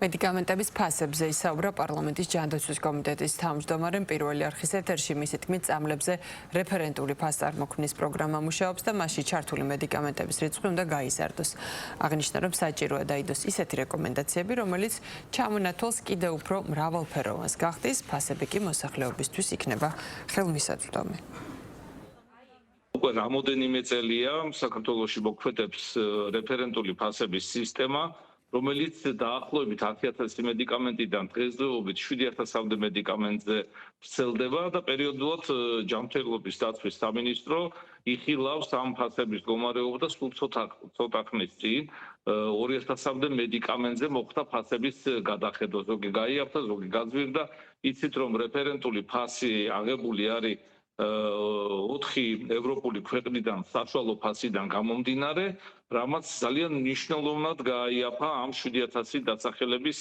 მედიკამენტების ფასებზე ისაუბრა პარლამენტის ჯანდაცვის კომიტეტის თავმჯდომარე პირველი არხის ეთერში. მისი თქმით, წამლებზე რეფერენტული ფასწარმოქმნის პროგრამა მუშაობს და მასში ჩართული მედიკამენტების რიცხვი უნდა გაიზარდოს. აღნიშნა, რომ საჭიროა დაიდოს ისეთი რეკომენდაციები, რომელიც ჩამონათვალს კიდევ უფრო მრავალფეროვანს გახდის, ფასები კი მოსახლეობისთვის იქნება ხელმისაწვდომი. უკვე რამოდენიმე წელია საქართველოში მოქმედებს რეფერენტული ფასების სისტემა, რომელიც დაახლოებით 10,000 მედიკამენტიდან დღესდღეობით 7,000-მდე მედიკამენტზე ვრცელდება და პერიოდულად ჯანმრთელობის დაცვის სამინისტრო იხილავს ამ ფასების მდგომარეობა და სულ ცოტა ხნის წინ 2,000-მდე მედიკამენტზე მოხდა ფასების გადახედვა. ზოგი გაიაფთა, ზოგი გაძვირდა. იცით, რომ რეფერენტული ფასი აღებული არის 4 ევროპული ქვეყნიდან საშუალო ფასიდან გამომდინარე, რამაც ძალიან მნიშვნელოვნად გააიაფა ამ 7,000 დასახელების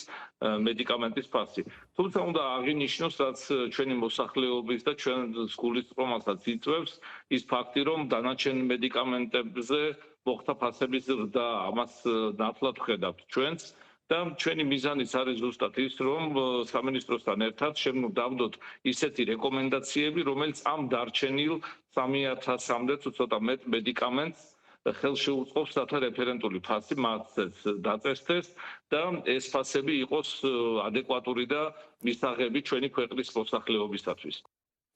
მედიკამენტის ფასი. თუმცა უნდა აღინიშნოს, რაც ჩვენი მოსახლეობის და ჩვენ გულისწყრომასაც იწვევს ის ფაქტი, რომ დანარჩენ მედიკამენტებზე მოხდა ფასების ზრდა, ამას ნათლად ვხედავთ ჩვენც. და ჩვენი მიზანიც არის ზუსტად ის, რომ სამინისტროსთან ერთად შევდოთ ისეთი რეკომენდაციები, რომელიც ამ დარჩენილ 3,000-მდე თუ ცოტა მეტ მედიკამენტს ხელშეუწყობს, რათა რეფერენტული ფასი მათაც დაწესდეს და ეს ფასები იყოს ადეკვატური და მისაღები ჩვენი ქვეყნის მოსახლეობისათვის.